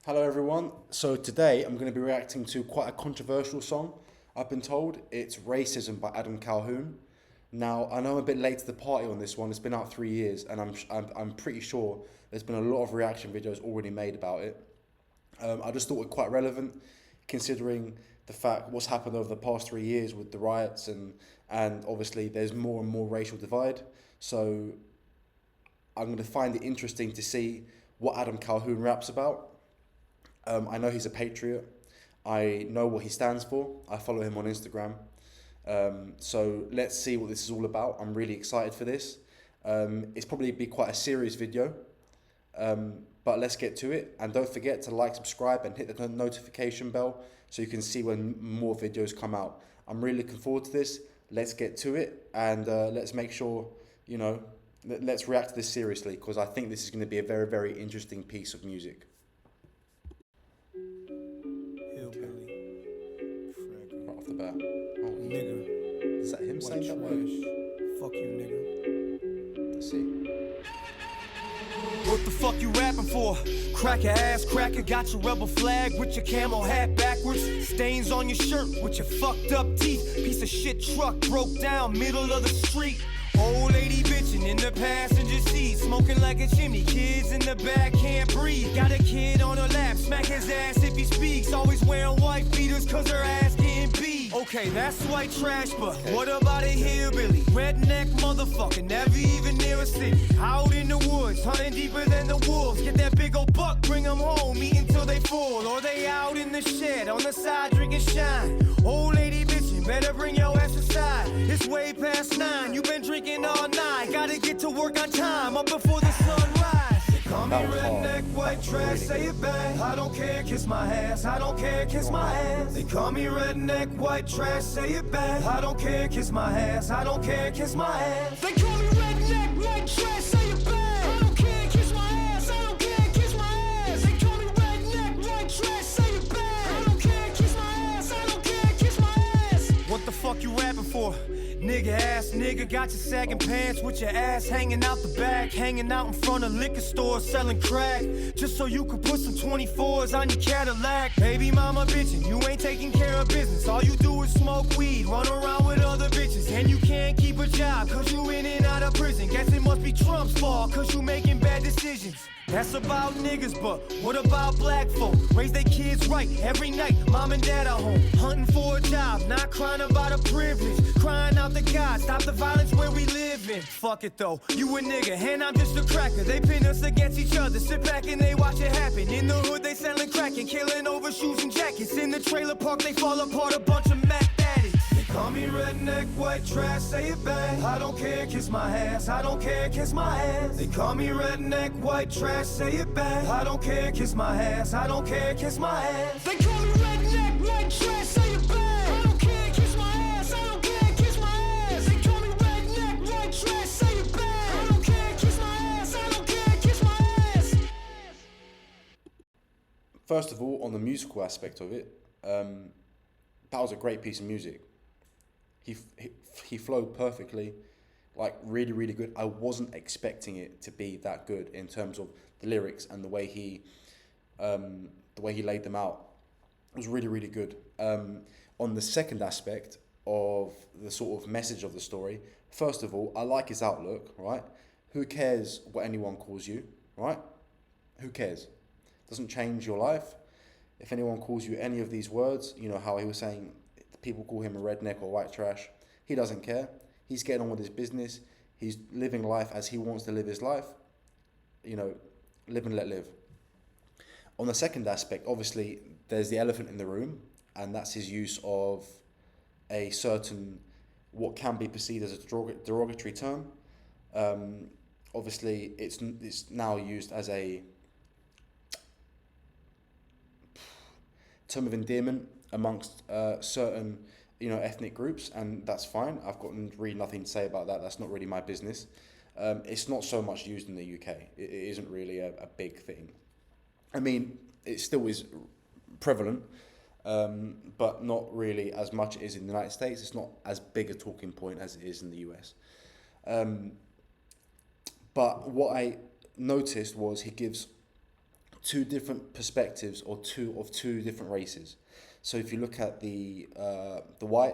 Hello everyone. So today I'm going to be reacting to quite a controversial song. I've been told it's Racism by Adam Calhoun. Now I know I'm a bit late to the party on this one. It's been out 3 years, and I'm pretty sure there's been a lot of reaction videos already made about it. I just thought it quite relevant, considering the fact what's happened over the past 3 years with the riots and obviously there's more and more racial divide. So I'm going to find it interesting to see what Adam Calhoun raps about. I know he's a patriot. I know what he stands for. I follow him on Instagram. So let's see what this is all about. I'm really excited for this. It's probably be quite a serious video, but let's get to it. And don't forget to like, subscribe, and hit the notification bell so you can see when more videos come out. I'm really looking forward to this. Let's get to it, and let's make sure, let's react to this seriously, because I think this is going to be a very, very interesting piece of music. Right off the bat. Oh, Nigga. Is that him saying that word? Fuck you, nigga. Let's see. What the fuck you rapping for? Cracker ass cracker, got your rebel flag with your camo hat backwards. Stains on your shirt with your fucked up teeth. Piece of shit truck broke down middle of the street. Old lady bitchin' in the passenger seat, smoking like a chimney. Kids in the back can't breathe. Got a kid on her lap, smack his ass if he speaks. Always wearing white beaters cause her ass getting beat. Okay, that's white trash, but what about a hillbilly? Redneck motherfucker, never even near a city. Out in the woods, hunting deeper than the wolves. Get that big old buck, bring them home, eat until they full. Or they out in the shed, on the side drinking shine. Old lady bitchin', better bring your ass inside. It's way past 9, you been drinking all night. Gotta get to work on time, up before the sun rise. They call me redneck, white trash, say it back. I don't care, kiss my ass. I don't care, kiss my ass. They call me redneck, white trash, say it back. I don't care, kiss my ass. I don't care, kiss my ass. They call me redneck, white trash, say it back. I don't care, kiss my ass. I don't care, kiss my ass. They call me redneck, white trash, say it back. I don't care, kiss my ass. I don't care, kiss my ass. What the fuck you rapping for? Nigga ass nigga, got your sagging pants with your ass hanging out the back. Hanging out in front of liquor stores selling crack, just so you could put some 24s on your Cadillac. Baby mama bitchin', you ain't taking care of business. All you do is smoke weed, run around with other bitches. And you can't keep a job cause you in and out of prison. Guess it must be Trump's fault cause you making bad decisions. That's about niggas, but what about black folk? Raise their kids right every night, mom and dad at home. Hunting for a job, not crying about a privilege. Crying out to God, stop the violence where we live in. Fuck it though, you a nigga and I'm just a cracker. They pin us against each other, sit back and they watch it happen. In the hood they selling crack and killing over shoes and jackets. In the trailer park they fall apart, a bunch of Mac addicts. Call me redneck, white trash, say it back. I don't care, kiss my ass. I don't care, kiss my ass. They call me redneck, white trash, say it back. I don't care, kiss my ass. I don't care, kiss my ass. They call me redneck, white trash, say it back. I don't care, kiss my ass. I don't care, kiss my ass. They call me redneck, white trash, say it back. I don't care, kiss my ass. I don't care, kiss my ass. First of all, on the musical aspect of it, that was a great piece of music. He flowed perfectly, like really, really good. I wasn't expecting it to be that good in terms of the lyrics and the way he laid them out. It was really, really good. On the second aspect of the sort of message of the story, first of all, I like his outlook, right? Who cares what anyone calls you, right? Who cares? Doesn't change your life. If anyone calls you any of these words, you know how he was saying, people call him a redneck or white trash. He doesn't care. He's getting on with his business. He's living life as he wants to live his life. Live and let live. On the second aspect, obviously, there's the elephant in the room, and that's his use of a certain, what can be perceived as a derogatory term. Obviously, it's now used as a term of endearment amongst certain ethnic groups, and that's fine. I've got really nothing to say about that. That's not really my business. It's not so much used in the UK. It isn't really a big thing. I mean, it still is prevalent, but not really as much as in the United States. It's not as big a talking point as it is in the US. But what I noticed was he gives two different perspectives or two different races. So if you look at the white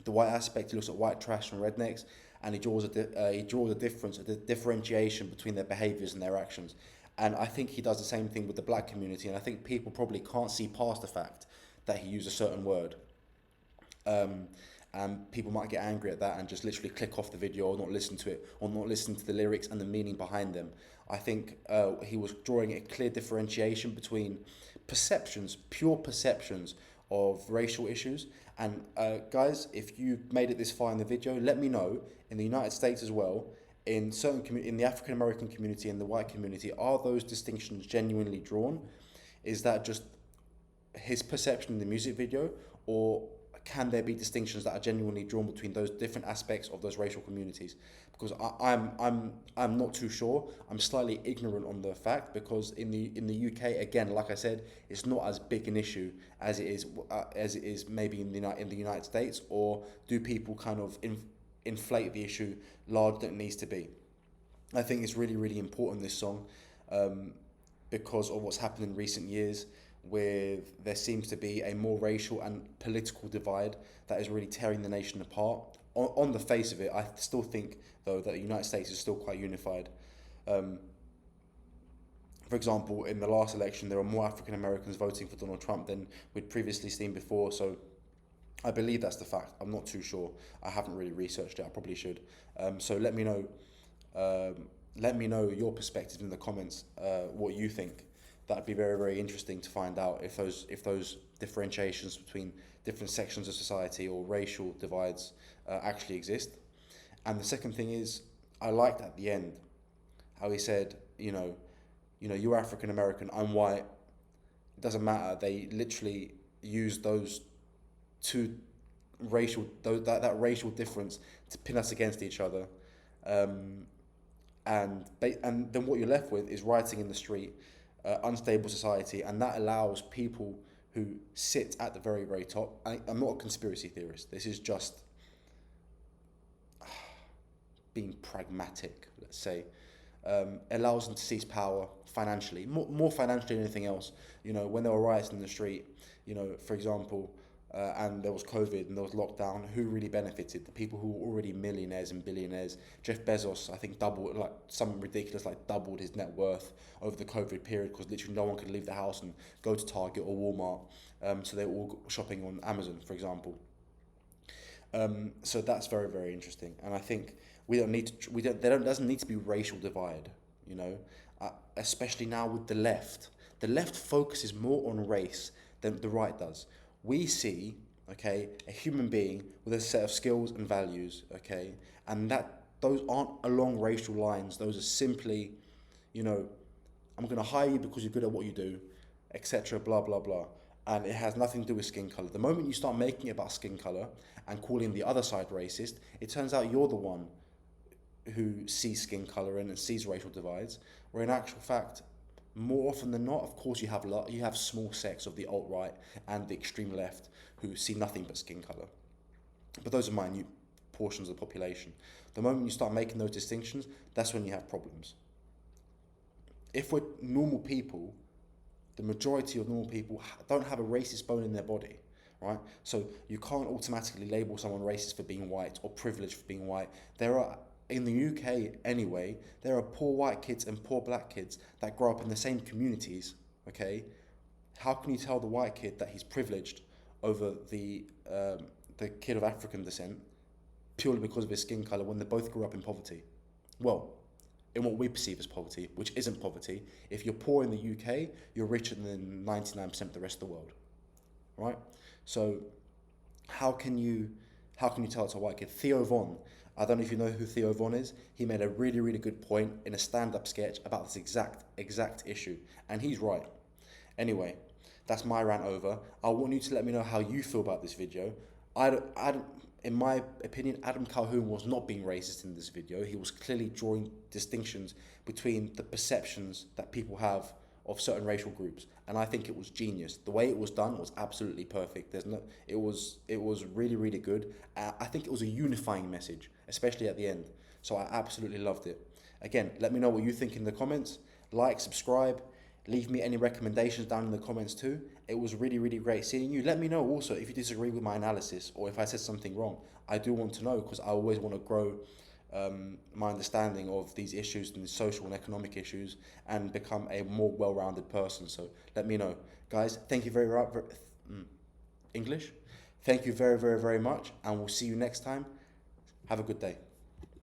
aspect, he looks at white trash and rednecks, and he draws a difference, a differentiation between their behaviours and their actions. And I think he does the same thing with the black community. And I think people probably can't see past the fact that he used a certain word. And people might get angry at that and just literally click off the video or not listen to it, or not listen to the lyrics and the meaning behind them. I think he was drawing a clear differentiation between perceptions, pure perceptions of racial issues. And guys, if you made it this far in the video, let me know in the United States as well, in certain in the African American community and the white community, are those distinctions genuinely drawn? Is that just his perception in the music video, or can there be distinctions that are genuinely drawn between those different aspects of those racial communities? Because I'm not too sure. I'm slightly ignorant on the fact, because in the UK, again, like I said, it's not as big an issue as it is maybe in the United States. Or do people kind of inflate the issue larger than it needs to be? I think it's really, really important, this song, because of what's happened in recent years, with there seems to be a more racial and political divide that is really tearing the nation apart. On the face of it, I still think, though, that the United States is still quite unified. For example, in the last election, there were more African Americans voting for Donald Trump than we'd previously seen before. So I believe that's the fact. I'm not too sure. I haven't really researched it. I probably should. So let me know. Let me know your perspective in the comments. What you think. That'd be very, very interesting to find out if those differentiations between different sections of society or racial divides actually exist. And the second thing is, I liked at the end how he said, you're African American, I'm white. It doesn't matter. They literally use those two that racial difference to pin us against each other. And then what you're left with is rioting in the street, unstable society, and that allows people who sit at the very, very top. I'm not a conspiracy theorist. This is just being pragmatic, let's say. Allows them to seize power financially, more financially than anything else. When there were riots in the street, for example, and there was COVID and there was lockdown, who really benefited? The people who were already millionaires and billionaires. Jeff Bezos, I think, doubled his net worth over the COVID period, because literally no one could leave the house and go to Target or Walmart. So they were all shopping on Amazon, for example. So that's very, very interesting. And I think there doesn't need to be racial divide, especially now with the left. The left focuses more on race than the right does. We see, a human being with a set of skills and values, and that those aren't along racial lines. Those are simply, I'm going to hire you because you're good at what you do, etc., blah, blah, blah. And it has nothing to do with skin colour. The moment you start making it about skin colour and calling the other side racist, it turns out you're the one who sees skin colour and sees racial divides, where in actual fact, more often than not, of course, you have small sects of the alt-right and the extreme left who see nothing but skin colour. But those are minute portions of the population. The moment you start making those distinctions, that's when you have problems. If we're normal people, the majority of normal people don't have a racist bone in their body, right? So you can't automatically label someone racist for being white or privileged for being white. In the UK anyway, there are poor white kids and poor black kids that grow up in the same communities, How can you tell the white kid that he's privileged over the kid of African descent purely because of his skin colour when they both grew up in poverty? Well, in what we perceive as poverty, which isn't poverty. If you're poor in the UK, you're richer than 99% of the rest of the world, right? So how can you tell it's a white kid? Theo Von, I don't know if you know who Theo Von is. He made a really, really good point in a stand-up sketch about this exact issue, and he's right. Anyway, that's my rant over. I want you to let me know how you feel about this video. In my opinion, Adam Calhoun was not being racist in this video. He was clearly drawing distinctions between the perceptions that people have of certain racial groups, and I think it was genius. The way it was done was absolutely perfect. It was really, really good. I think it was a unifying message, especially at the end. So I absolutely loved it. Again, let me know what you think in the comments. Like, subscribe. Leave me any recommendations down in the comments too. It was really, really great seeing you. Let me know also if you disagree with my analysis or if I said something wrong. I do want to know because I always want to grow my understanding of these issues and the social and economic issues and become a more well-rounded person. So let me know. Guys, thank you English. Thank you very, very, very much, and we'll see you next time. Have a good day.